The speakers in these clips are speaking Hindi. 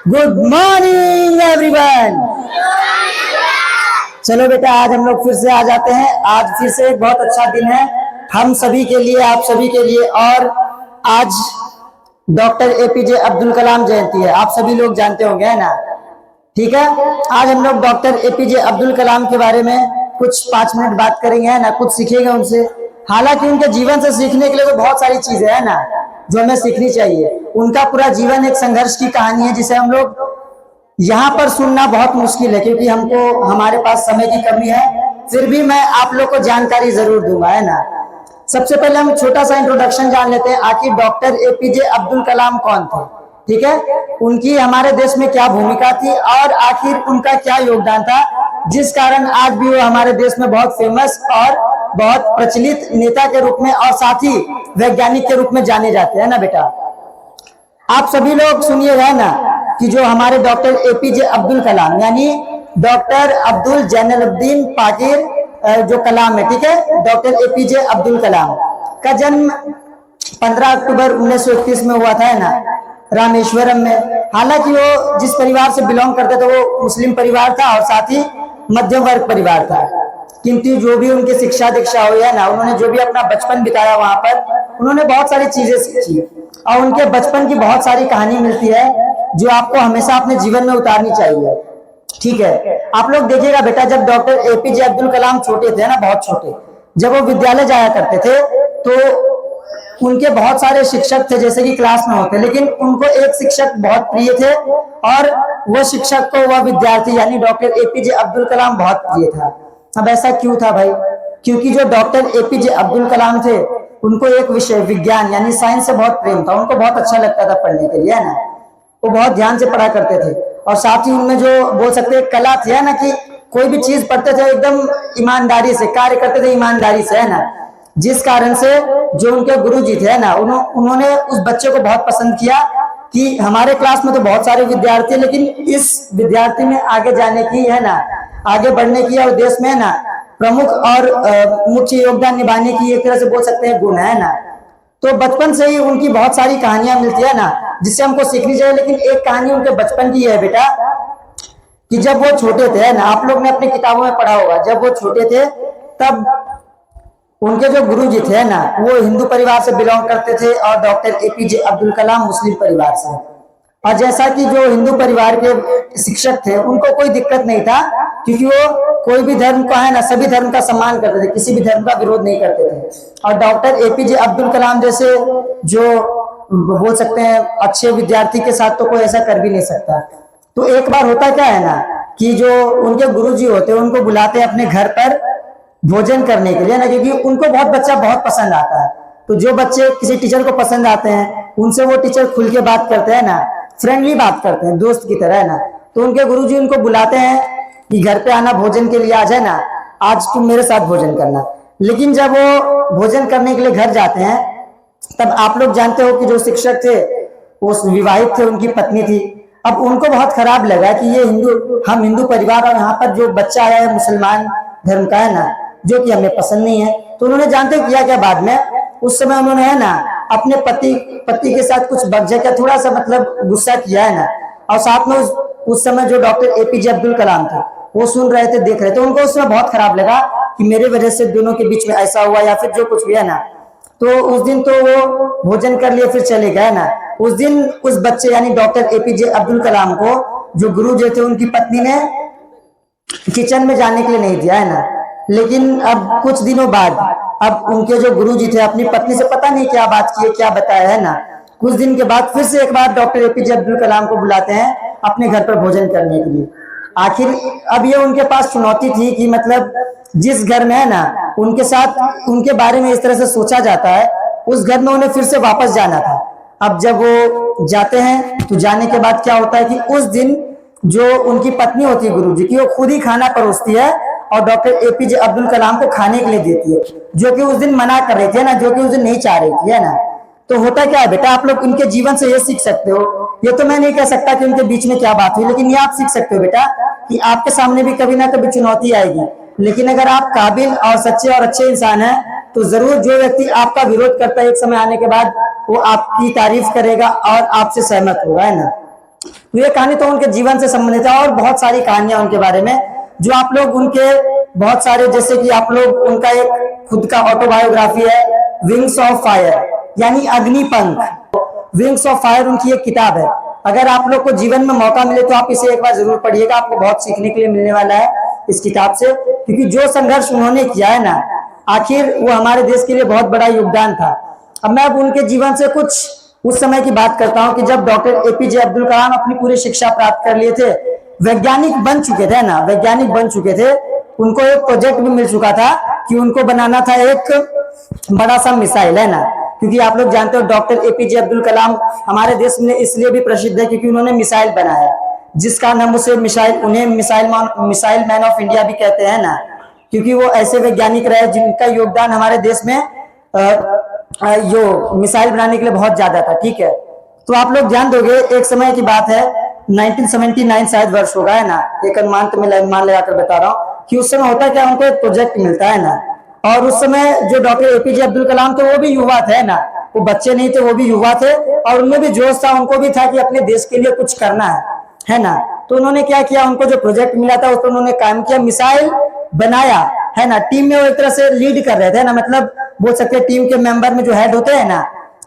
Good morning everyone. चलो बेटा, आज हम लोग फिर से आ जाते हैं। आज फिर से एक बहुत अच्छा दिन है हम सभी के लिए, आप सभी के लिए। और आज डॉक्टर एपीजे अब्दुल कलाम जयंती है, आप सभी लोग जानते होंगे, है ना। ठीक है, आज हम लोग डॉक्टर एपीजे अब्दुल कलाम के बारे में कुछ 5 मिनट बात करेंगे, है ना। कुछ सीखेंगे उनसे। हालांकि उनके जीवन से सीखने के लिए तो बहुत सारी चीजें है ना जो हमें सीखनी चाहिए। उनका पूरा जीवन एक संघर्ष की कहानी है, जिसे हम लोग यहाँ पर सुनना बहुत मुश्किल है, क्योंकि हमको हमारे पास समय की कमी है। फिर भी मैं आप लोग को जानकारी जरूर दूंगा, है ना। सबसे पहले हम छोटा सा इंट्रोडक्शन जान लेते हैं, आखिर डॉक्टर एपीजे अब्दुल कलाम कौन थे। ठीक है, उनकी हमारे देश में क्या भूमिका थी और आखिर उनका क्या योगदान था, जिस कारण आज भी वो हमारे देश में बहुत फेमस और बहुत प्रचलित नेता के रूप में और साथ ही वैज्ञानिक के रूप में जाने जाते हैं ना बेटा। आप सभी लोग सुनिएगा ना कि जो हमारे डॉक्टर एपीजे अब्दुल कलाम यानी डॉक्टर अब्दुल जैनुलब्दीन पाकिर जो कलाम है, ठीक है, डॉक्टर एपीजे अब्दुल कलाम का जन्म 15 अक्टूबर 1931 में हुआ था, है ना, रामेश्वरम में। हालांकि वो जिस परिवार से बिलोंग करते थे वो मुस्लिम परिवार था और साथ ही मध्यम वर्ग परिवार था, किंतु जो भी उनकी शिक्षा दीक्षा हुई है ना, उन्होंने जो भी अपना बचपन बिताया वहां पर, उन्होंने बहुत सारी चीजें सीखी और उनके बचपन की बहुत सारी कहानी मिलती है जो आपको हमेशा अपने जीवन में उतारनी चाहिए। ठीक है, आप लोग देखिएगा बेटा, जब डॉक्टर एपीजे अब्दुल कलाम छोटे थे ना, बहुत छोटे, जब वो विद्यालय जाया करते थे तो उनके बहुत सारे शिक्षक थे जैसे कि क्लास में होते, लेकिन उनको एक शिक्षक बहुत प्रिय थे और वह शिक्षक को वह विद्यार्थी यानी डॉक्टर एपीजे अब्दुल कलाम बहुत प्रिय था। अब ऐसा क्यों था भाई? क्योंकि जो डॉक्टर एपीजे अब्दुल कलाम थे उनको एक विषय विज्ञान यानी साइंस से बहुत प्रेम था, उनको बहुत अच्छा लगता था पढ़ने के लिए, है ना। वो बहुत ध्यान से पढ़ा करते थे और साथ ही उनमें जो बोल सकते हैं कला थी, है ना, कि कोई भी चीज पढ़ते थे एकदम ईमानदारी से, कार्य करते थे ईमानदारी से, है ना। जिस कारण से जो उनके गुरुजी थे, है ना, उन्होंने उस बच्चे को बहुत पसंद किया कि हमारे क्लास में तो बहुत सारे विद्यार्थी हैं, लेकिन इस विद्यार्थी में आगे जाने की, है ना, आगे बढ़ने की और देश में, है ना, प्रमुख और मुख्य योगदान निभाने की एक तरह से बोल सकते हैं गुण है ना। तो बचपन से ही उनकी बहुत सारी कहानियां मिलती है ना जिससे हमको सीखनी चाहिए। लेकिन एक कहानी उनके बचपन की है बेटा कि जब वो छोटे थे, है ना, आप लोग ने अपनी किताबों में पढ़ा होगा, जब वो छोटे थे तब उनके जो गुरुजी थे ना वो हिंदू परिवार से बिलोंग करते थे और डॉक्टर एपीजे अब्दुल कलाम मुस्लिम परिवार से। और जैसा कि जो हिंदू परिवार के शिक्षक थे उनको कोई दिक्कत नहीं था, क्योंकि वो कोई भी धर्म का, है ना, सभी धर्म का सम्मान करते थे, किसी भी धर्म का विरोध नहीं करते थे। और डॉक्टर एपीजे अब्दुल कलाम जैसे जो बोल सकते हैं अच्छे विद्यार्थी के साथ तो कोई ऐसा कर भी नहीं सकता। तो एक बार होता क्या है ना कि जो उनके गुरुजी होते हैं उनको बुलाते हैं अपने घर पर भोजन करने के लिए ना, क्योंकि उनको बच्चा बहुत पसंद आता है। तो जो बच्चे किसी टीचर को पसंद आते हैं उनसे वो टीचर खुल के बात करते हैं ना, फ्रेंडली बात करते हैं, दोस्त की तरह, है ना। तो उनके गुरुजी उनको बुलाते हैं कि घर पे आना, भोजन के लिए आ जाए ना, आज तुम मेरे साथ भोजन करना। लेकिन जब वो भोजन करने के लिए घर जाते हैं तब आप लोग जानते हो कि जो शिक्षक थे वो विवाहित थे, उनकी पत्नी थी। अब उनको बहुत खराब लगा कि ये हम हिंदू परिवार और यहाँ पर जो बच्चा आया है मुसलमान धर्म का, है ना, जो कि हमें पसंद नहीं है। तो उन्होंने जानते किया क्या बाद में, उस समय उन्होंने, है ना, अपने पति के साथ कुछ बकझक किया, थोड़ा सा मतलब गुस्सा किया, है ना। और साथ में उस समय जो डॉक्टर एपीजे अब्दुल कलाम थे वो सुन रहे थे, देख रहे थे। उनको उस समय बहुत खराब लगा कि मेरे वजह से दोनों के बीच में ऐसा हुआ या फिर जो कुछ भी, है ना। तो उस दिन तो वो भोजन कर लिए फिर चले गए ना। उस दिन उस बच्चे यानी डॉक्टर एपीजे अब्दुल कलाम को जो गुरु जो थे उनकी पत्नी ने किचन में जाने के लिए नहीं दिया, है ना। लेकिन अब कुछ दिनों बाद अब उनके जो गुरुजी थे अपनी पत्नी से पता नहीं क्या बात की है, क्या बताया, है ना। कुछ दिन के बाद फिर से एक बार डॉक्टर एपीजे अब्दुल कलाम को बुलाते हैं अपने घर पर भोजन करने के लिए। आखिर अब ये उनके पास चुनौती थी कि मतलब जिस घर में, है ना, उनके साथ उनके बारे में इस तरह से सोचा जाता है, उस घर में उन्हें फिर से वापस जाना था। अब जब वो जाते हैं तो जाने के बाद क्या होता है कि उस दिन जो उनकी पत्नी होती है गुरुजी की, वो खुद ही खाना परोसती है और डॉक्टर एपीजे अब्दुल कलाम को खाने के लिए देती है, जो कि उस दिन मना कर रही थी, है ना, जो कि उस दिन नहीं चाह रही थी, है ना। तो होता क्या है बेटा, आप लोग उनके जीवन से ये सीख सकते हो। ये तो मैं नहीं कह सकता कि उनके बीच में क्या बात हुई, लेकिन ये आप सीख सकते हो बेटा कि आपके सामने भी कभी ना कभी चुनौती आएगी, लेकिन अगर आप काबिल और सच्चे और अच्छे इंसान हैं तो जरूर जो व्यक्ति आपका विरोध करता है एक समय आने के बाद वो आपकी तारीफ करेगा और आपसे सहमत होगा, है ना। तो ये कहानी तो उनके जीवन से संबंधित है और बहुत सारी कहानियां उनके बारे में जो आप लोग उनके बहुत सारे, जैसे कि आप लोग उनका एक खुद का ऑटोबायोग्राफी है विंग्स ऑफ फायर यानी अग्निपंख। विंग्स ऑफ फायर उनकी एक किताब है। अगर आप लोग को जीवन में मौका मिले तो आप इसे एक बार जरूर पढ़िएगा, आपको बहुत सीखने के लिए मिलने वाला है इस किताब से, क्योंकि जो संघर्ष उन्होंने किया है ना, आखिर वो हमारे देश के लिए बहुत बड़ा योगदान था। अब मैं अब उनके जीवन से कुछ उस समय की बात करता हूं कि जब डॉक्टर एपीजे अब्दुल कलाम अपनी पूरी शिक्षा प्राप्त कर लिए थे, वैज्ञानिक बन चुके थे ना, वैज्ञानिक बन चुके थे, उनको एक प्रोजेक्ट भी मिल चुका था कि उनको बनाना था एक बड़ा सा मिसाइल, है ना। क्योंकि आप लोग जानते हो डॉक्टर एपीजे अब्दुल कलाम हमारे देश में इसलिए भी प्रसिद्ध है क्योंकि उन्होंने मिसाइल बनाया, जिसका नाम उसे उन्हें मिसाइल मैन ऑफ इंडिया भी कहते हैं ना, क्योंकि वो ऐसे वैज्ञानिक रहे जिनका योगदान हमारे देश में यो मिसाइल बनाने के लिए बहुत ज्यादा था। ठीक है, तो आप लोग जान दोगे, एक समय की बात है 1979 शायद वर्ष होगा, है ना, एक अनुमान तो मैं अनुमान लगाकर बता रहा हूँ कि उस समय होता क्या, उनको एक प्रोजेक्ट मिलता है ना, और उस समय जो डॉक्टर एपीजे अब्दुल कलाम थे वो भी युवा थे ना, वो बच्चे नहीं थे, वो भी युवा थे और उनमें भी जोश था, उनको भी था कि अपने देश के लिए कुछ करना है ना। तो उन्होंने क्या किया, उनको जो प्रोजेक्ट मिला था उस पर उन्होंने काम किया, मिसाइल बनाया, है ना। टीम में वो एक तरह से लीड कर रहे थे ना, मतलब बोल सकते हैं टीम के मेंबर में जो हेड होते हैं ना,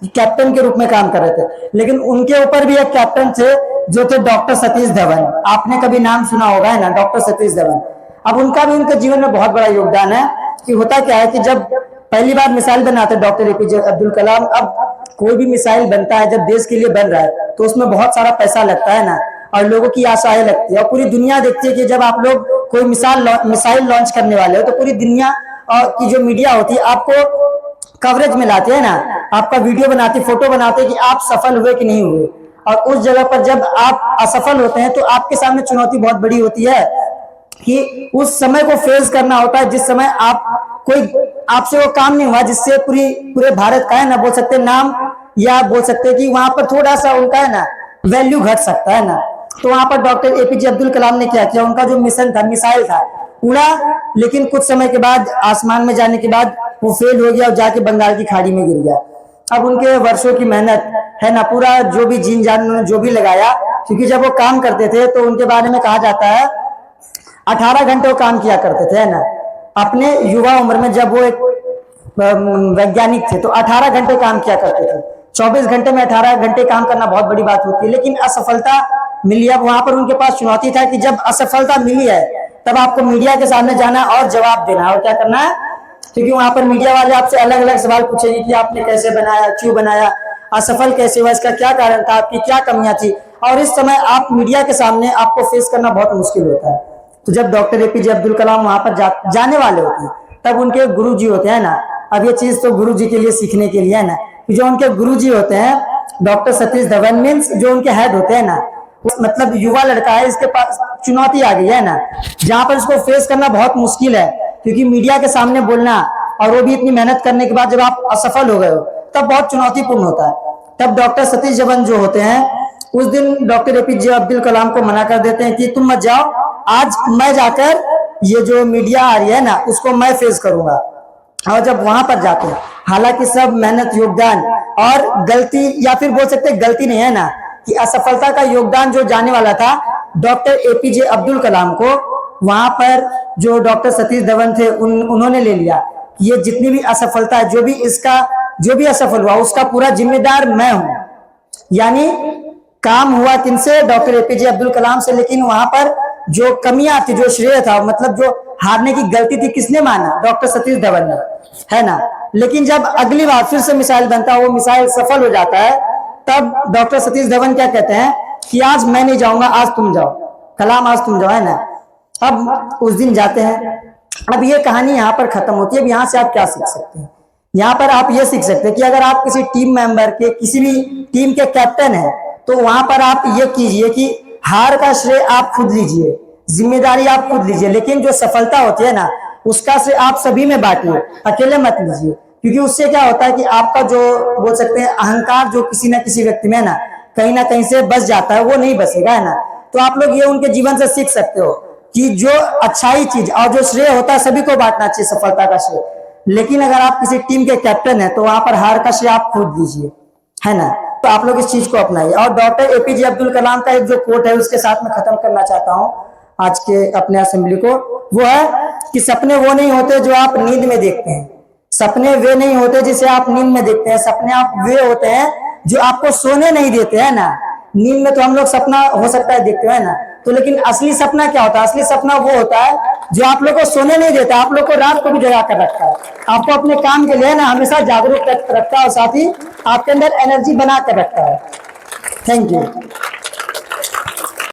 कैप्टन के रूप में काम कर रहे थे। लेकिन उनके ऊपर भी एक कैप्टन थे जो थे डॉक्टर सतीश धवन, आपने कभी नाम सुना होगा, है ना, डॉक्टर सतीश धवन। अब उनका भी उनके जीवन में बहुत बड़ा योगदान है कि होता क्या है कि जब पहली बार मिसाइल बनाते डॉक्टर एपीजे अब्दुल कलाम, अब कोई भी मिसाइल बनता है जब देश के लिए बन रहा है तो उसमें बहुत सारा पैसा लगता है ना, और लोगों की आशाएं लगती है और पूरी दुनिया देखती है कि जब आप लोग कोई मिसाइल लॉन्च करने वाले हो तो पूरी दुनिया की जो मीडिया होती है आपको कवरेज में लाते हैं ना, आपका वीडियो बनाते, फोटो बनाते कि आप सफल हुए कि नहीं हुए। और उस जगह पर जब आप असफल होते हैं तो आपके सामने चुनौती बहुत बड़ी होती है कि उस समय को फेस करना होता है जिस समय आपसे वो काम नहीं हुआ जिससे पूरे भारत का, है ना, बोल सकते नाम, या बोल सकते कि वहां पर थोड़ा सा उनका, है ना, वैल्यू घट सकता है ना। तो वहां पर डॉक्टर एपीजे अब्दुल कलाम ने क्या किया, उनका जो मिशन था, मिसाइल था, उड़ा, लेकिन कुछ समय के बाद आसमान में जाने के बाद वो फेल हो गया और जाके बंगाल की खाड़ी में गिर गया। अब उनके वर्षों की मेहनत, है ना, पूरा जो भी जीन जान उन्होंने जो भी लगाया, क्योंकि जब वो काम करते थे तो उनके बारे में कहा जाता है 18 घंटे वो काम किया करते थे, है ना। अपने युवा उम्र में जब वो एक वैज्ञानिक थे तो 18 घंटे काम किया करते थे। 24 घंटे में 18 घंटे काम करना बहुत बड़ी बात होती है, लेकिन असफलता मिली। अब वहां पर उनके पास चुनौती था कि जब असफलता मिली है तब आपको मीडिया के सामने जाना और जवाब देना, और क्या करना है, क्योंकि वहां पर मीडिया वाले आपसे अलग अलग सवाल पूछेंगे कि आपने कैसे बनाया, क्यों बनाया, असफल कैसे हुआ, इसका क्या कारण था, आपकी क्या कमियां थी। और इस समय आप मीडिया के सामने आपको फेस करना बहुत मुश्किल होता है। तो जब डॉक्टर एपीजे अब्दुल कलाम वहां पर जाने वाले होते हैं तब उनके गुरु जी होते हैं ना, अब ये चीज तो गुरु जी के लिए सीखने के लिए है ना, कि जो उनके गुरु जी होते हैं डॉक्टर सतीश धवन, मीन्स जो उनके हेड होते हैं ना, मतलब युवा लड़का है, इसके पास चुनौती आ गई है ना, जहां पर इसको फेस करना बहुत मुश्किल है, क्योंकि मीडिया के सामने बोलना और वो भी इतनी मेहनत करने के बाद जब आप असफल हो गए हो तब बहुत चुनौतीपूर्ण होता है। तब डॉक्टर सतीश धवन जो होते हैं उस दिन डॉक्टर एपीजे अब्दुल कलाम को मना कर देते हैं कि तुम मत जाओ, आज मैं जाकर ये जो मीडिया आ रही है ना उसको मैं फेस करूंगा। और जब वहां पर जाते हैं, हालांकि सब मेहनत, योगदान और गलती, या फिर बोल सकते गलती नहीं है ना, कि असफलता का योगदान जो जाने वाला था डॉक्टर एपीजे अब्दुल कलाम को, वहां पर जो डॉक्टर सतीश धवन थे उन्होंने ले लिया। ये जितनी भी असफलता है, जो भी असफल हुआ उसका पूरा जिम्मेदार मैं हूं। यानी काम हुआ किनसे, डॉक्टर एपीजे अब्दुल कलाम से, लेकिन वहां पर जो कमियां थी, जो श्रेय था, मतलब जो हारने की गलती थी, किसने माना, डॉक्टर सतीश धवन ने, है ना। लेकिन जब अगली बार फिर से मिसाइल बनता है, वो मिसाइल सफल हो जाता है, तब डॉक्टर सतीश धवन क्या कहते हैं कि आज मैं नहीं जाऊंगा, आज तुम जाओ, कलाम आज तुम जाओ, है ना। अब उस दिन जाते हैं। अब ये कहानी यहाँ पर खत्म होती है। अब यहाँ से आप क्या सीख सकते हैं, यहाँ पर आप ये सीख सकते हैं कि अगर आप किसी टीम मेंबर के, किसी भी टीम के कैप्टन है, तो वहां पर आप ये कीजिए कि हार का श्रेय आप खुद लीजिए, जिम्मेदारी आप खुद लीजिए, लेकिन जो सफलता होती है ना उसका श्रेय आप सभी में बांटिए, अकेले मत लीजिए। क्योंकि उससे क्या होता है कि आपका जो बोल सकते हैं अहंकार जो किसी ना किसी व्यक्ति में ना कहीं से बस जाता है, वो नहीं बसेगा, है ना। तो आप लोग ये उनके जीवन से सीख सकते हो कि जो अच्छाई चीज और जो श्रेय होता है सभी को बांटना चाहिए, सफलता का श्रेय। लेकिन अगर आप किसी टीम के कैप्टन है तो वहां पर हार का श्रेय आप खुद लीजिए, है ना। तो आप लोग इस चीज को अपनाइए। और डॉक्टर एपीजे अब्दुल कलाम का एक जो कोट है उसके साथ में खत्म करना चाहता हूँ आज के अपने असेंबली को, वो है कि सपने वो नहीं होते जो आप नींद में देखते हैं, सपने वे नहीं होते जिसे आप नींद में देखते हैं, सपने आप वे होते हैं जो आपको सोने नहीं देते हैं ना। नींद में तो हम लोग सपना हो सकता है देखते हैं ना, तो लेकिन असली सपना क्या होता है? असली सपना वो होता है जो आप लोग को सोने नहीं देता, आप लोग को रात को भी जगा कर रखता है, आपको अपने काम के लिए ना हमेशा जागरूक रखता है और साथ ही आपके अंदर एनर्जी बना कर रखता है। Thank you.